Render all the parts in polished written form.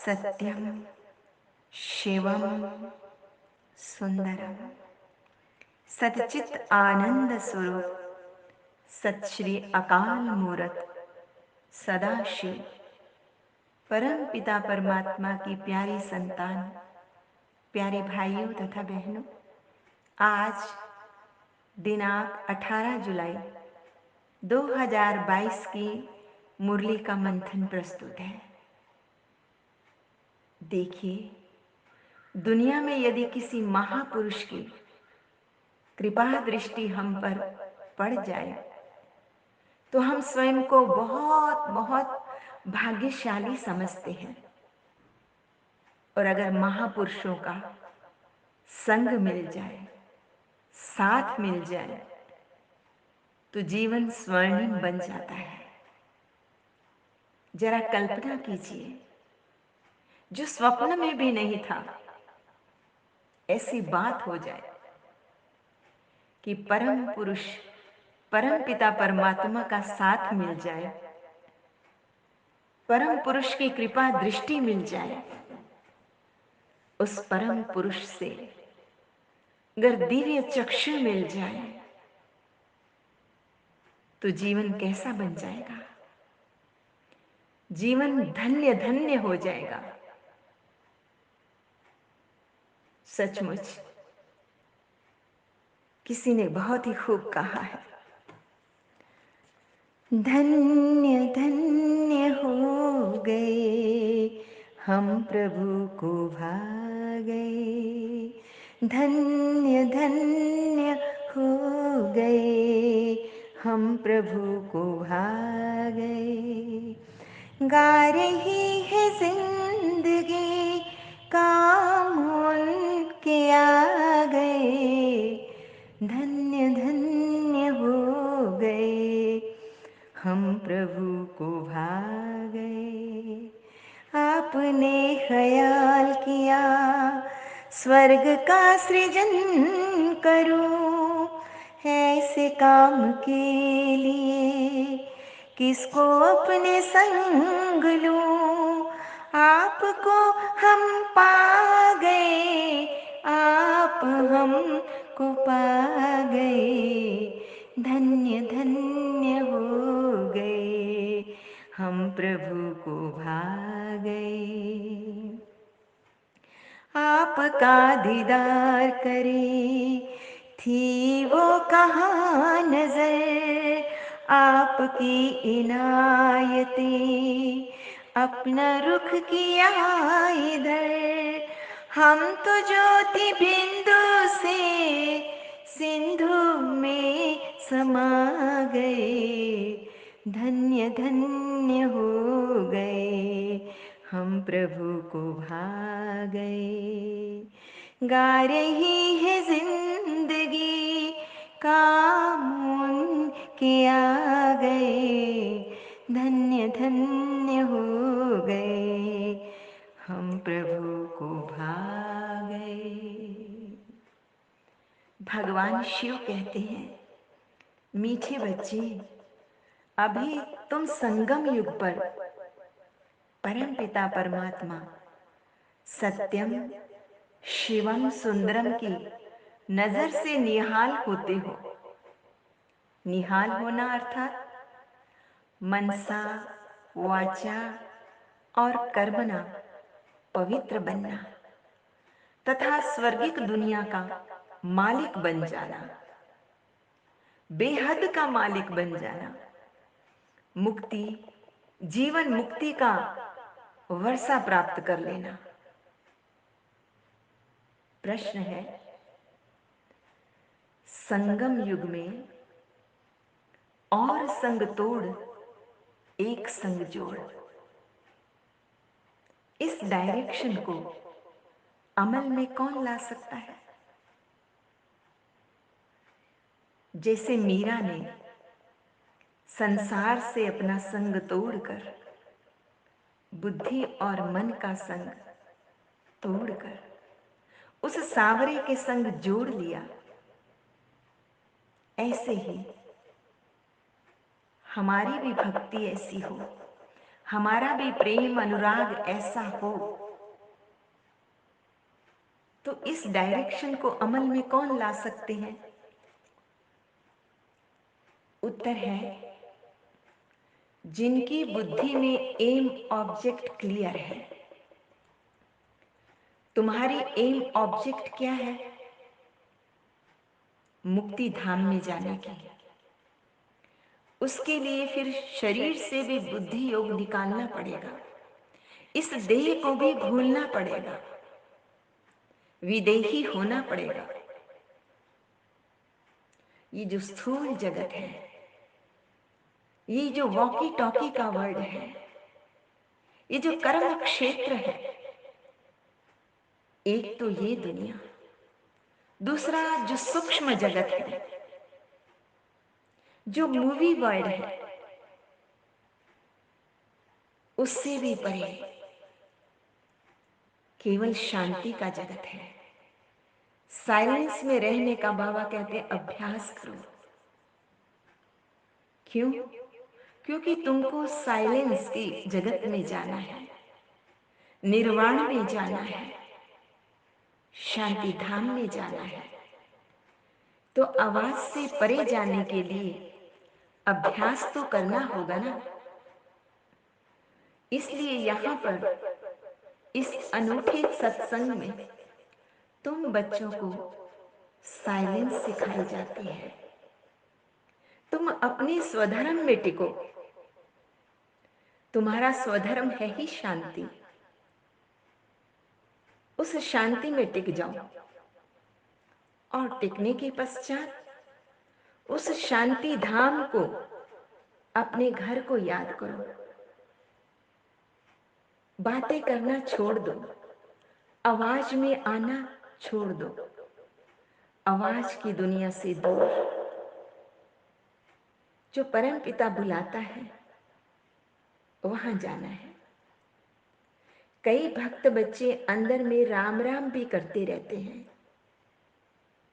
सत्यम शिवम सुंदरम सच्चित आनंद स्वरूप सत श्री अकाल मूरत सदाशिव परम पिता परमात्मा की प्यारी संतान, प्यारे भाइयों तथा बहनों, आज दिनांक 18 जुलाई 2022 की मुरली का मंथन प्रस्तुत है। देखिए, दुनिया में यदि किसी महापुरुष की कृपा दृष्टि हम पर पड़ जाए तो हम स्वयं को बहुत बहुत भाग्यशाली समझते हैं। और अगर महापुरुषों का संग मिल जाए, साथ मिल जाए, तो जीवन स्वर्णिम बन जाता है। जरा कल्पना कीजिए, जो स्वप्न में भी नहीं था ऐसी बात हो जाए कि परम पुरुष, परम पिता परमात्मा का साथ मिल जाए, परम पुरुष की कृपा दृष्टि मिल जाए। उस परम पुरुष से अगर दिव्य चक्षु मिल जाए तो जीवन कैसा बन जाएगा? जीवन धन्य धन्य हो जाएगा। सचमुच किसी ने बहुत ही खूब कहा है, धन्य धन्य हो गए हम प्रभु को भा गए, धन्य धन्य हो गए हम प्रभु को भा गए। गा रही है जिंदगी, काम उनके आ गए, धन्य धन्य हो गए हम प्रभु को भा गए। आपने ख्याल किया स्वर्ग का सृजन करूं, ऐसे काम के लिए किसको अपने संग लूं। आपको हम पा गए, आप हमको पा गए, धन्य धन्य हो गए हम प्रभु को भा गए। आपका दीदार करे थी वो कहाँ नजर, आपकी इनायतें अपना रुख किया इधर। हम तो ज्योति बिंदु से सिंधु में समा गए, धन्य धन्य हो गए हम प्रभु को भा गए। गा रही है जिंदगी, काम उनके आ गए, धन्य धन्य हो गए हम प्रभु को भा गए। भगवान शिव कहते हैं, मीठे बच्चे, अभी तुम संगम युग पर परम पिता परमात्मा सत्यम शिवम सुंदरम की नजर से निहाल होते हो। निहाल होना अर्थात मनसा वाचा और कर्मणा पवित्र बनना तथा स्वर्गिक दुनिया का मालिक बन जाना, बेहद का मालिक बन जाना, मुक्ति, जीवन मुक्ति का वर्षा प्राप्त कर लेना। प्रश्न है, संगम युग में और संग तोड़ एक संग जोड़, इस डायरेक्शन को अमल में कौन ला सकता है? जैसे मीरा ने संसार से अपना संग तोड़कर, बुद्धि और मन का संग तोड़कर उस सांवरे के संग जोड़ लिया, ऐसे ही हमारी भी भक्ति ऐसी हो, हमारा भी प्रेम अनुराग ऐसा हो, तो इस डायरेक्शन को अमल में कौन ला सकते हैं? उत्तर है जिनकी बुद्धि में एम ऑब्जेक्ट क्लियर है। तुम्हारी एम ऑब्जेक्ट क्या है? मुक्ति धाम में जाने की। उसके लिए फिर शरीर से भी बुद्धि योग निकालना पड़ेगा, इस देह को भी भूलना पड़ेगा, विदेही होना पड़ेगा। ये जो स्थूल जगत है, ये जो वॉकी टॉकी का वर्ड है, ये जो कर्म क्षेत्र है, एक तो ये दुनिया, दूसरा जो सूक्ष्म जगत है, जो मूवी वर्ल्ड है, उससे भी परे केवल शांति का जगत है। साइलेंस में रहने का बाबा कहते हैं अभ्यास करो। क्यों? क्योंकि तुमको साइलेंस की जगत में जाना है, निर्वाण में जाना है, शांति धाम में जाना है। तो आवाज से परे जाने के लिए अभ्यास तो करना होगा ना। इसलिए यहाँ पर इस अनूठे सत्संग में तुम बच्चों को साइलेंस सिखाई जाती है। तुम अपने स्वधर्म में टिको। तुम्हारा स्वधर्म है ही शांति। उस शांति में टिक जाओ और टिकने के पश्चात उस शांति धाम को, अपने घर को याद करो। बातें करना छोड़ दो, आवाज में आना छोड़ दो। आवाज की दुनिया से दूर जो परम पिता बुलाता है वहां जाना है। कई भक्त बच्चे अंदर में राम राम भी करते रहते हैं।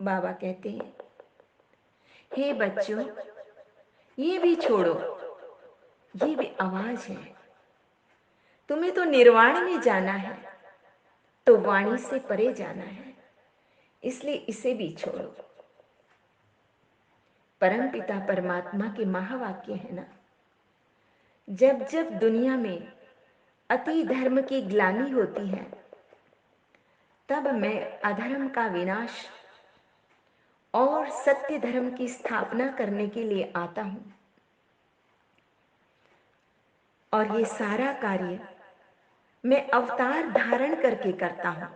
बाबा कहते हैं, हे बच्चों, ये भी छोड़ो, ये भी आवाज है। तुम्हें तो निर्वाण में जाना है, तो वाणी से परे जाना है, इसलिए इसे भी छोड़ो। परम पिता परमात्मा के महावाक्य है ना, जब जब दुनिया में अति धर्म की ग्लानि होती है, तब मैं अधर्म का विनाश और सत्य धर्म की स्थापना करने के लिए आता हूं। और ये सारा कार्य मैं अवतार धारण करके करता हूं।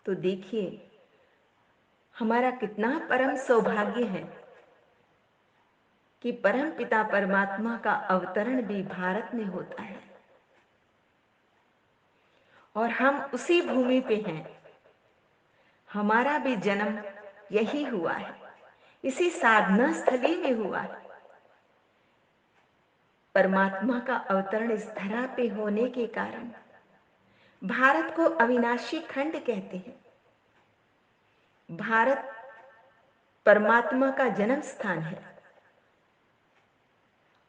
तो देखिए हमारा कितना परम सौभाग्य है कि परम पिता परमात्मा का अवतरण भी भारत में होता है और हम उसी भूमि पे हैं। हमारा भी जन्म यही हुआ है, इसी साधना स्थली में हुआ है। परमात्मा का अवतरण इस धरा पे होने के कारण भारत को अविनाशी खंड कहते हैं। भारत परमात्मा का जन्म स्थान है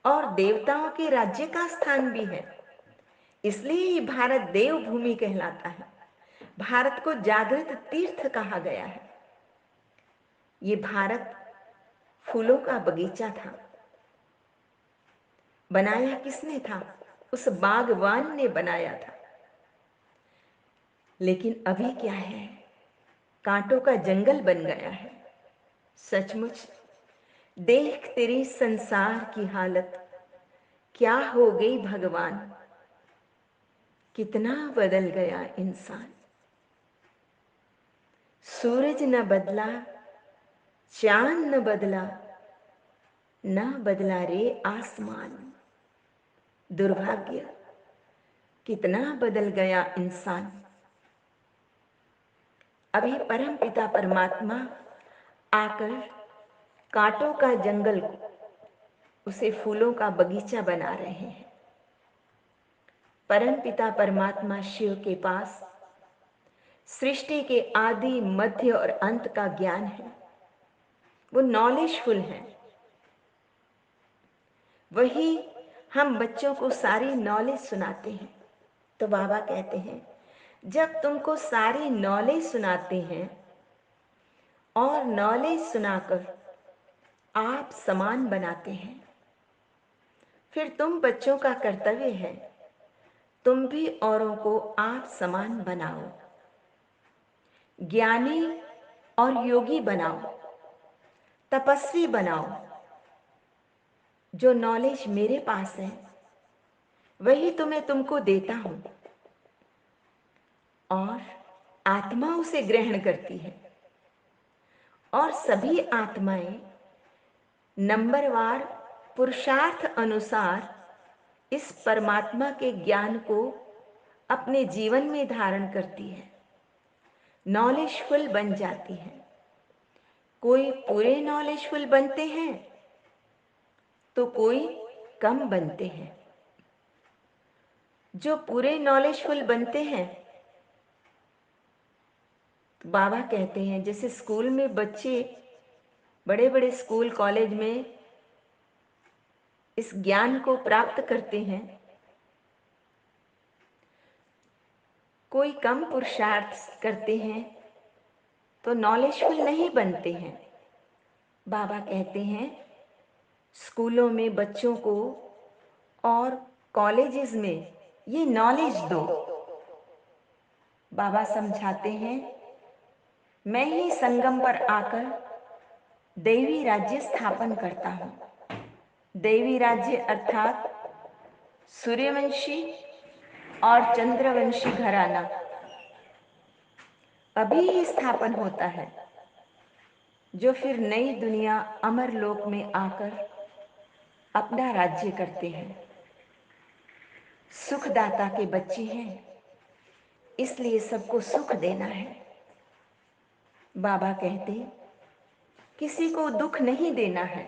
और देवताओं के राज्य का स्थान भी है। इसलिए ही भारत देवभूमि कहलाता है। भारत को जागृत तीर्थ कहा गया है। ये भारत फूलों का बगीचा था। बनाया किसने था? उस बागवान ने बनाया था। लेकिन अभी क्या है? कांटों का जंगल बन गया है। सचमुच देख तेरी संसार की हालत क्या हो गई भगवान, कितना बदल गया इंसान। सूरज न बदला, चांद न बदला, न बदला रे आसमान। दुर्भाग्य, कितना बदल गया इंसान। अभी परम पिता परमात्मा आकर कांटों का जंगल को उसे फूलों का बगीचा बना रहे हैं। परम पिता परमात्मा शिव के पास सृष्टि के आदि मध्य और अंत का ज्ञान है। वो नॉलेजफुल है। वही हम बच्चों को सारी नॉलेज सुनाते हैं। तो बाबा कहते हैं, जब तुमको सारी नॉलेज सुनाते हैं और नॉलेज सुनाकर आप समान बनाते हैं, फिर तुम बच्चों का कर्तव्य है तुम भी औरों को आप समान बनाओ, ज्ञानी और योगी बनाओ, तपस्वी बनाओ। जो नॉलेज मेरे पास है वही तुम्हें तुमको देता हूं और आत्मा उसे ग्रहण करती है और सभी आत्माएं नंबरवार पुरुषार्थ अनुसार इस परमात्मा के ज्ञान को अपने जीवन में धारण करती है, नॉलेजफुल बन जाती है। कोई पूरे नॉलेजफुल बनते हैं तो कोई कम बनते हैं। जो पूरे नॉलेजफुल बनते हैं, तो बाबा कहते हैं जैसे स्कूल में बच्चे बड़े बड़े स्कूल कॉलेज में इस ज्ञान को प्राप्त करते हैं, कोई कम पुरुषार्थ करते हैं तो नॉलेजफुल नहीं बनते हैं। बाबा कहते हैं स्कूलों में बच्चों को और कॉलेजेस में ये नॉलेज दो। बाबा समझाते हैं, मैं ही संगम पर आकर दैवी राज्य स्थापन करता हूं। दैवी राज्य अर्थात सूर्यवंशी और चंद्रवंशी घराना अभी ही स्थापन होता है, जो फिर नई दुनिया अमर लोक में आकर अपना राज्य करते हैं। सुखदाता के बच्चे हैं, इसलिए सबको सुख देना है। बाबा कहते किसी को दुख नहीं देना है।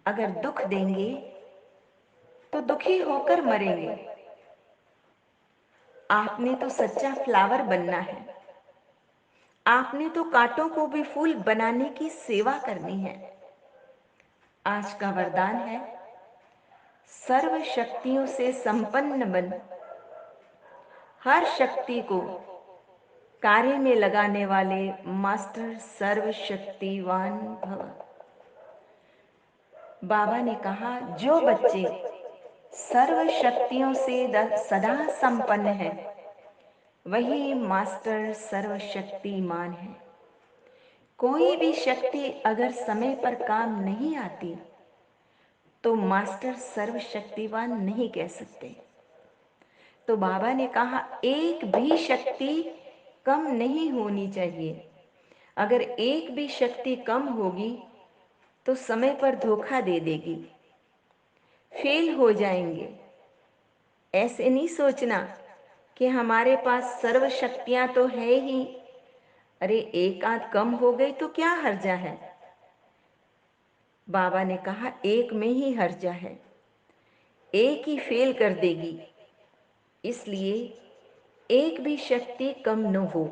अगर दुख देंगे तो दुखी होकर मरेंगे। आपने तो सच्चा फ्लावर बनना है। आपने तो कांटों को भी फूल बनाने की सेवा करनी है। आज का वरदान है, सर्व शक्तियों से संपन्न बन, हर शक्ति को कार्य में लगाने वाले मास्टर सर्वशक्तिवान भव। बाबा ने कहा, जो बच्चे सर्व शक्तियों से सदा संपन्न है वही मास्टर सर्वशक्तिमान है। कोई भी शक्ति अगर समय पर काम नहीं आती तो मास्टर सर्वशक्तिवान नहीं कह सकते। तो बाबा ने कहा, एक भी शक्ति कम नहीं होनी चाहिए। अगर एक भी शक्ति कम होगी तो समय पर धोखा दे देगी, फेल हो जाएंगे। ऐसे नहीं सोचना कि हमारे पास सर्व शक्तियां तो है ही, अरे एक आध कम हो गई तो क्या हर्जा है। बाबा ने कहा, एक में ही हर्जा है, एक ही फेल कर देगी। इसलिए एक भी शक्ति कम न हो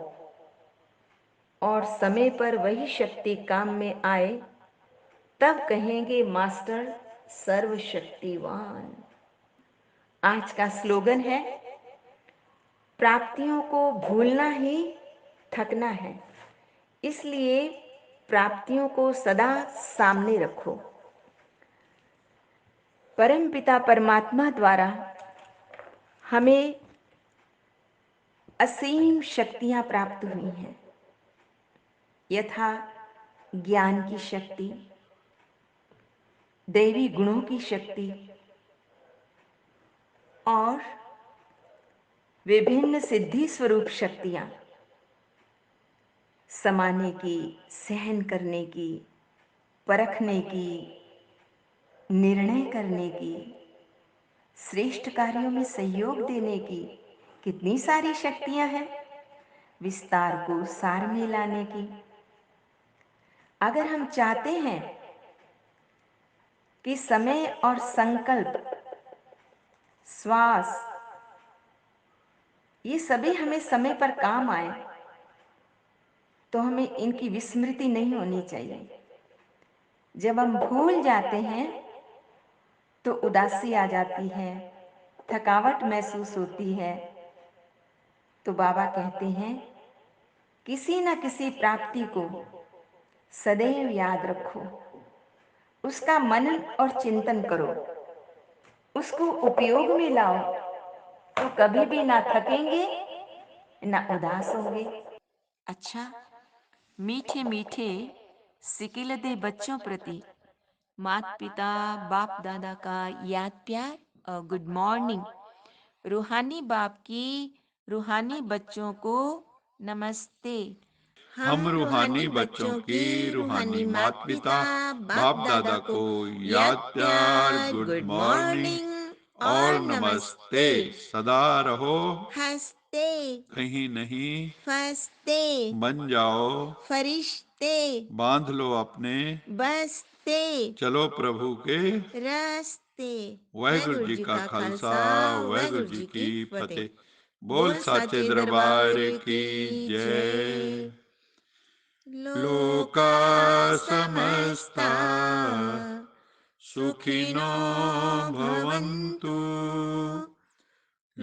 और समय पर वही शक्ति काम में आए, तब कहेंगे मास्टर सर्वशक्तिवान। आज का स्लोगन है, प्राप्तियों को भूलना ही थकना है, इसलिए प्राप्तियों को सदा सामने रखो। परमपिता परमात्मा द्वारा हमें असीम शक्तियां प्राप्त हुई हैं, यथा ज्ञान की शक्ति, दैवी गुणों की शक्ति और विभिन्न सिद्धि स्वरूप शक्तियां, समाने की, सहन करने की, परखने की, निर्णय करने की, श्रेष्ठ कार्यों में सहयोग देने की, कितनी सारी शक्तियां हैं। विस्तार को सार में लाने की। अगर हम चाहते हैं कि समय और संकल्प, श्वास, ये सभी हमें समय पर काम आए, तो हमें इनकी विस्मृति नहीं होनी चाहिए। जब हम भूल जाते हैं तो उदासी आ जाती है, थकावट महसूस होती है। तो बाबा कहते हैं, किसी न किसी प्राप्ति को सदैव याद रखो, उसका मनन और चिंतन करो, उसको उपयोग में लाओ, तो कभी भी ना थकेंगे, ना उदास होंगे। अच्छा, मीठे मीठे सिकिलदे बच्चों प्रति माता पिता बाप दादा का याद प्यार और गुड मॉर्निंग। रूहानी बाप की रूहानी बच्चों को नमस्ते। हम हम रूहानी रूहानी बच्चों बच्चों की की रूहानी रूहानी माता माता पिता पिता बाप बाप दादा दादा को को याद याद प्यार प्यार गुड गुड मॉर्निंग मॉर्निंग और और नमस्ते। नमस्ते। सदा रहो हंसते कहीं नहीं, फंसते बन जाओ फरिश्ते बांध लो अपने, बसते चलो प्रभु के रस्ते। वाहेगुरु वाहेगुरु जी जी का का खालसा खालसा वाहेगुरु वाहेगुरु जी जी की की फतेह। फतेह। बोल बोल साचे साचे दरबार दरबार की की जय। जय। लोका लोका समस्ता समस्ता सुखिनो सुखिनो भवन्तु। भवन्तु।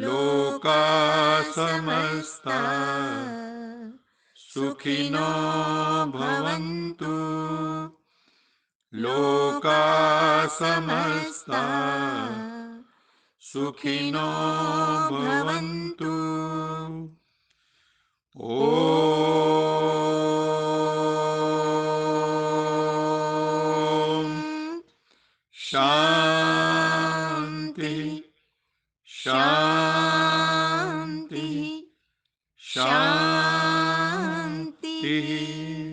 लोका लोका समस्ता समस्ता सुखिनो सुखिनो भवन्तु। भवन्तु। लोका लोका समस्ता समस्ता सुखिनो सुखिनो भवन्तु। भवन्तु। ओम ॐ शांति शान्तिः शांति शान्तिः शांति। शान्तिः।